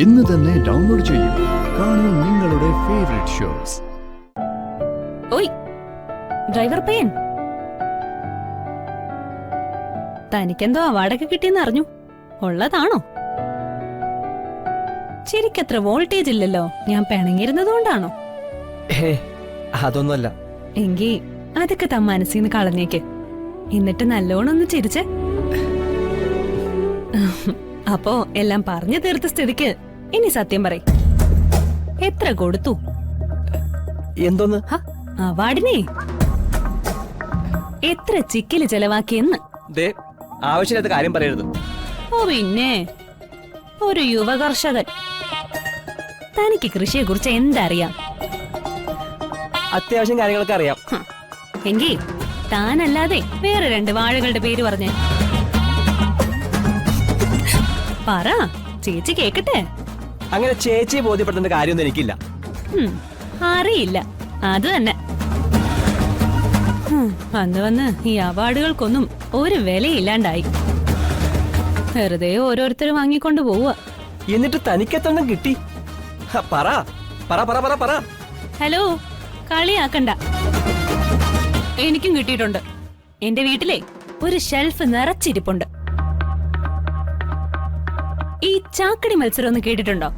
ഇന്ന് തന്നെ ഡൗൺലോഡ് ചെയ്യൂ. കാണൂ നിങ്ങളുടെ ഫേവറേറ്റ് ഷോസ്. ഓയ് ഡ്രൈവർ പയ്യൻ, തനിക്കെന്തോ അവാർഡൊക്കെ കിട്ടിയെന്ന് അറിഞ്ഞു. ഉള്ളതാണോ? ശരിക്കത്ര വോൾട്ടേജ് ഇല്ലല്ലോ. ഞാൻ പിണങ്ങിയിരുന്നതുകൊണ്ടാണോ? അതൊന്നുമല്ല. എങ്കി അതൊക്കെ താൻ മനസ്സിന്ന് കളഞ്ഞേക്ക്. എന്നിട്ട് നല്ലോണം ഒന്ന് ചിരിച്ച്. അപ്പോ എല്ലാം പറഞ്ഞു തീർത്ത സ്ഥിതിക്ക് ഇനി സത്യം പറ, എത്ര കൊടുത്തു? എന്തോന്ന്? അവാർഡിനെ എത്ര ചിക്കില് ചെലവാക്കിയെന്ന്. ആവശ്യമില്ലാത്ത കാര്യം പറയരുത്. ഓ പിന്നെ, ഒരു യുവ കർഷകൻ, തനിക്ക് കൃഷിയെ കുറിച്ച് എന്തറിയാം? അത്യാവശ്യം കാര്യങ്ങളൊക്കെ അറിയാം. എങ്കി താനല്ലാതെ വേറെ 2 വാഴകളുടെ പേര് പറഞ്ഞേ. പറ, ചേച്ചി കേക്കട്ടെ. അങ്ങനെ ചേച്ചിയെ ബോധ്യപ്പെടുത്തേണ്ട കാര്യമൊന്നും എനിക്കില്ല. അറിയില്ല, അത് തന്നെ. അന്ന് വന്ന് ഈ അവാർഡുകൾക്കൊന്നും ഒരു വിലയില്ലാണ്ടായി. വെറുതെ ഓരോരുത്തർ വാങ്ങിക്കൊണ്ട് പോവുക. എന്നിട്ട് തനിക്കെത്തൊന്നും കിട്ടി? പറ പറ പറ പറ പറ. ഹലോ, കളിയാക്കണ്ട. എനിക്കും കിട്ടിയിട്ടുണ്ട്. എന്റെ വീട്ടിലെ ഒരു ഷെൽഫ് നിറച്ചിരിപ്പുണ്ട്. ഈ ചാക്കടി മത്സരം ഒന്ന് കേട്ടിട്ടുണ്ടോ?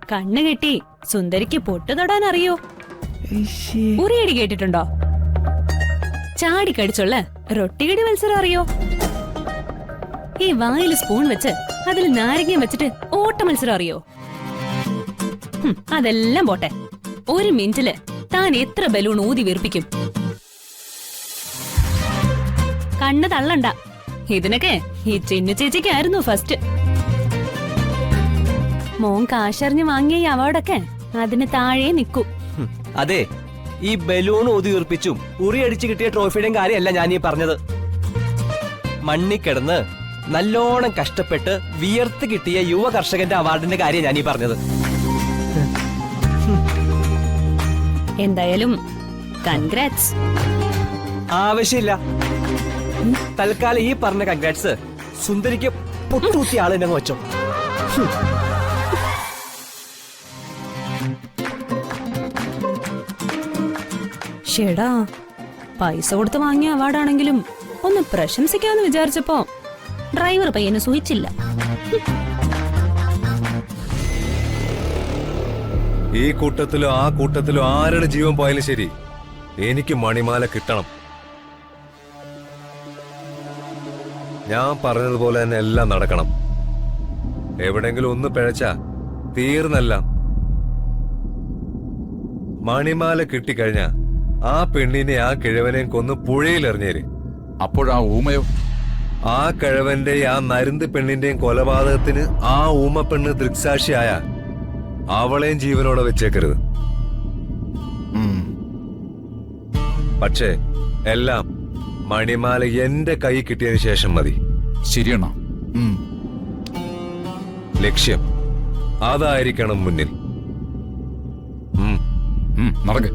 കണ്ണ് കെട്ടി സുന്ദരിക്ക് പൊട്ടു തൊടാൻ അറിയോ? ഉറിയടി കേട്ടിട്ടുണ്ടോ? ചാടിക്കടിച്ചുള്ള റൊട്ടികടി മത്സരം അറിയോ? ഈ വായിൽ സ്പൂൺ വെച്ച് അതിൽ നാരങ്ങ വെച്ചിട്ട് ഓട്ട മത്സരം അറിയോ? അതെല്ലാം പോട്ടെ, 1 മിനിറ്റില് താൻ എത്ര ബലൂൺ ഊതി വീർപ്പിക്കും? കണ്ണ് തള്ളണ്ട. ഇതിനൊക്കെ ഈ ചിന്നു ചേച്ചിക്കായിരുന്നു ഫസ്റ്റ്. മോൻ കാശറിഞ്ഞ് വാങ്ങിയ ഈ അവാർഡൊക്കെ അതിന് താഴെ നിക്കൂ. അതെ, ഈ ബലൂൺ ഊതി ഉറപ്പിച്ചും ഉറിയടിച്ച് കിട്ടിയ ട്രോഫിയുടെയും കാര്യമല്ല ഞാൻ ഈ പറഞ്ഞത്. മണ്ണിക്കിടന്ന് നല്ലോണം കഷ്ടപ്പെട്ട് വിയർത്ത് കിട്ടിയ യുവ കർഷകന്റെ അവാർഡിന്റെ കാര്യം ഞാൻ ഈ പറഞ്ഞത്. എന്തായാലും കൺഗ്രാറ്റ്സ്. ആവശ്യമില്ല. തൽക്കാലം ഈ പറഞ്ഞ കൺഗ്രാറ്റ്സ് സുന്ദരിക്ക് പൊട്ടൂത്തിയ ആള് എന്നെ വെച്ചോ. ഷേടാ, പൈസ കൊടുത്ത് വാങ്ങിയ അവാർഡാണെങ്കിലും ഒന്ന് പ്രശംസിക്കാന്ന് വിചാരിച്ചപ്പോ ഡ്രൈവർ പയ്യന് സൂചിച്ചില്ല. ഈ കൂട്ടത്തിലും ആ കൂട്ടത്തിലും ആരുടെ ജീവൻ പോയാലും ശരി, എനിക്ക് മണിമാല കിട്ടണം. ഞാൻ പറഞ്ഞതുപോലെ തന്നെ എല്ലാം നടക്കണം. എവിടെങ്കിലും ഒന്ന് പിഴച്ച തീർന്നല്ല. മണിമാല കിട്ടിക്കഴിഞ്ഞ ആ പെണ്ണിനെ ആ കിഴവനെയും കൊന്ന് പുഴയിലെറിഞ്ഞേര്. അപ്പോഴാ ഊമയോ? ആ കിഴവന്റെയും ആ നരുന്ത് പെണ്ണിന്റെയും കൊലപാതകത്തിന് ആ ഊമ പെണ്ണ് ദൃക്സാക്ഷിയായ അവളെയും ജീവനോടെ വെച്ചേക്കരുത്. പക്ഷേ എല്ലാം മണിമാല എന്റെ കൈ കിട്ടിയതിനു ശേഷം മതി. ശരിയണ്ണ. ലക്ഷ്യം അതായിരിക്കണം മുന്നിൽ. നടക്ക്.